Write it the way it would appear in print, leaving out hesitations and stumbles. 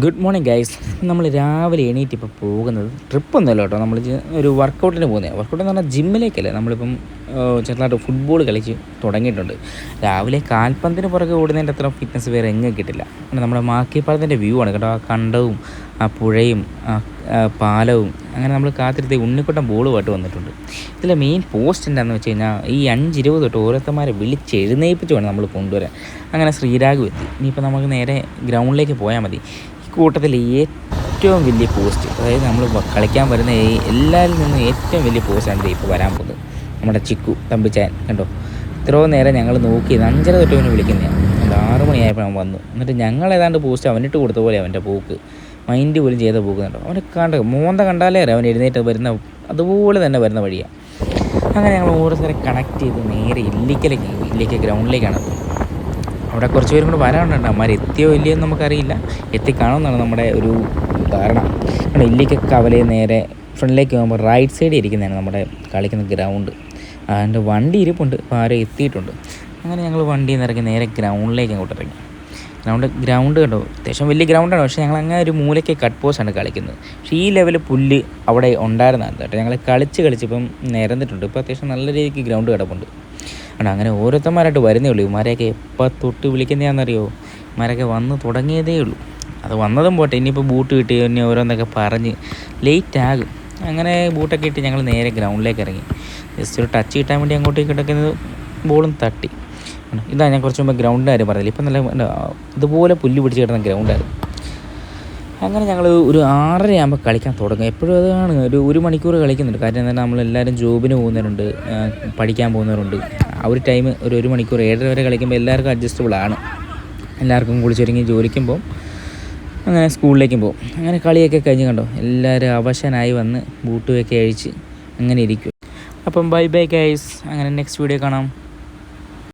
Good morning guys. നമ്മൾ രാവിലെ എണീറ്റ് ഇപ്പോൾ പോകുന്നത് ട്രിപ്പൊന്നുമല്ല കേട്ടോ. നമ്മൾ ഒരു വർക്കൗട്ടിന് പോകുന്നത്. വർക്കൗട്ട് എന്ന് പറഞ്ഞാൽ ജിമ്മിലേക്കല്ലേ. നമ്മളിപ്പം ചെറുതായിട്ട് ഫുട്ബോൾ കളിച്ച് തുടങ്ങിയിട്ടുണ്ട്. രാവിലെ കാൽപന്തിന് പുറകെ ഓടുന്നതിൻ്റെ അത്ര ഫിറ്റ്നസ് വേറെ എങ്ങും കിട്ടില്ല. നമ്മുടെ മാക്കിപ്പാലത്തിൻ്റെ വ്യൂ ആണ് കേട്ടോ. ആ കണ്ടവും ആ പുഴയും ആ പാലവും അങ്ങനെ നമ്മൾ കാത്തിരുത്തി ഉണ്ണിക്കുട്ടൻ ബോളുമായിട്ട് വന്നിട്ടുണ്ട്. ഇതിലെ മെയിൻ പോസ്റ്റ് എന്താണെന്ന് വെച്ച് കഴിഞ്ഞാൽ ഈ 5:20 തൊട്ട് ഓരോരുത്തന്മാരെ വിളിച്ചെഴുന്നേൽപ്പിച്ച് വേണം നമ്മൾ കൊണ്ടുവരാൻ. അങ്ങനെ ശ്രീരാഗ് എത്തി. ഇനിയിപ്പോൾ നമുക്ക് നേരെ ഗ്രൗണ്ടിലേക്ക് പോയാൽ മതി. കൂട്ടത്തിൽ ഏറ്റവും വലിയ പോസ്റ്റ്, അതായത് നമ്മൾ കളിക്കാൻ വരുന്ന എല്ലാവരിൽ നിന്നും ഏറ്റവും വലിയ പോസ്റ്റാണ് ഇപ്പോൾ വരാൻ പോകുന്നത്. നമ്മുടെ ചിക്കു തമ്പിച്ചാൻ കണ്ടോ. ഇത്രയും നേരം ഞങ്ങൾ നോക്കിയത് 5:30 തൊട്ട് അവന് വിളിക്കുന്നതാണ്. 6 മണിയായപ്പോൾ അവൻ വന്നു. എന്നിട്ട് ഞങ്ങൾ ഏതാണ്ട് പോസ്റ്റ് അവനിട്ട് കൊടുത്ത പോലെ അവൻ്റെ പോക്ക് മൈൻഡ് പോലും ചെയ്ത പോക്ക് കണ്ടോ. അവനെ മോന്ത കണ്ടാലേ അവൻ എഴുന്നേറ്റ് വരുന്ന അതുപോലെ തന്നെ വരുന്ന വഴിയാണ്. അങ്ങനെ ഞങ്ങൾ ഓരോരുത്തരെ കണക്ട് ചെയ്ത് നേരെ ഇല്ലിക്കൽ ഗ്രൗണ്ടിലേക്കാണ്. അവിടെ കുറച്ച് പേരും കൂടെ വരാനുണ്ട്. അമ്മമാർ എത്തിയോ ഇല്ലയോ എന്ന് നമുക്കറിയില്ല. എത്തിക്കാണമെന്നാണ് നമ്മുടെ ഒരു ധാരണ. നമ്മുടെ ഇല്ലിക്ക കവലയിൽ നേരെ ഫ്രണ്ടിലേക്ക് പോകുമ്പോൾ റൈറ്റ് സൈഡിൽ ഇരിക്കുന്നതാണ് നമ്മുടെ കളിക്കുന്ന ഗ്രൗണ്ട്. അതിൻ്റെ വണ്ടി ഇരിപ്പുണ്ട്. ഇപ്പോൾ ആരും എത്തിയിട്ടുണ്ട്. അങ്ങനെ ഞങ്ങൾ വണ്ടിയിൽ നിന്ന് ഇറങ്ങി നേരെ ഗ്രൗണ്ടിലേക്ക് അങ്ങോട്ട് ഇറങ്ങി. ഗ്രൗണ്ട് കണ്ടോ, അത്യാവശ്യം വലിയ ഗ്രൗണ്ടാണ്. പക്ഷേ ഞങ്ങൾ അങ്ങനെ ഒരു മൂലയ്ക്ക് കട്ട് പോസ്റ്റാണ് കളിക്കുന്നത്. പക്ഷേ ഈ ലെവൽ പുല്ല് അവിടെ ഉണ്ടായിരുന്നതാണ് കേട്ടോ. ഞങ്ങൾ കളിച്ചിപ്പം നിരന്നിട്ടുണ്ട്. ഇപ്പോൾ അത്യാവശ്യം നല്ല രീതിക്ക് ഗ്രൗണ്ട് കിടപ്പുണ്ട്. അങ്ങനെ ഓരോരുത്തന്മാരായിട്ട് വരുന്നേ ഉള്ളൂ. ഇവന്മാരെയൊക്കെ എപ്പോൾ തൊട്ട് വിളിക്കുന്നതാണെന്നറിയോ. ഇവന്മാരൊക്കെ വന്ന് തുടങ്ങിയതേ ഉള്ളൂ. അത് വന്നതും പോട്ടെ, ഇനിയിപ്പോൾ ബൂട്ട് കിട്ടി ഇനി ഓരോന്നൊക്കെ പറഞ്ഞ് ലേറ്റ് ആകും. അങ്ങനെ ബൂട്ടൊക്കെ ഇട്ട് ഞങ്ങൾ നേരെ ഗ്രൗണ്ടിലേക്ക് ഇറങ്ങി. ജസ്റ്റ് ഒരു ടച്ച് കിട്ടാൻ വേണ്ടി അങ്ങോട്ടേക്ക് കിടക്കുന്നത് ബോളും തട്ടി. ഇതാ ഞാൻ കുറച്ച് മുമ്പ് ഗ്രൗണ്ടിൻ്റെ കാര്യം പറഞ്ഞില്ല. ഇപ്പം നല്ല ഇതുപോലെ പുല്ല് പിടിച്ച് കിടന്ന ഗ്രൗണ്ടായിരുന്നു. അങ്ങനെ ഞങ്ങൾ ഒരു 6:30 ആകുമ്പോൾ കളിക്കാൻ തുടങ്ങും. എപ്പോഴും അതാണ് ഒരു മണിക്കൂർ കളിക്കുന്നുണ്ട്. കാര്യം എന്താ, നമ്മളെല്ലാവരും ജോബിന് പോകുന്നവരുണ്ട്, പഠിക്കാൻ പോകുന്നവരുണ്ട്. ആ ഒരു ടൈം ഒരു മണിക്കൂർ 7:30 വരെ കളിക്കുമ്പോൾ എല്ലാവർക്കും അഡ്ജസ്റ്റബിൾ ആണ്. എല്ലാവർക്കും കുളിച്ചൊരുങ്ങി ജോലിക്കും പോകും, അങ്ങനെ സ്കൂളിലേക്കും പോകും. അങ്ങനെ കളിയൊക്കെ കഴിഞ്ഞ് കണ്ടോ എല്ലാവരും അവശനായി വന്ന് ബൂട്ടുമൊക്കെ അഴിച്ച് അങ്ങനെ ഇരിക്കും. അപ്പം ബൈ ബൈ ഗൈസ്. അങ്ങനെ നെക്സ്റ്റ് വീഡിയോ കാണാം.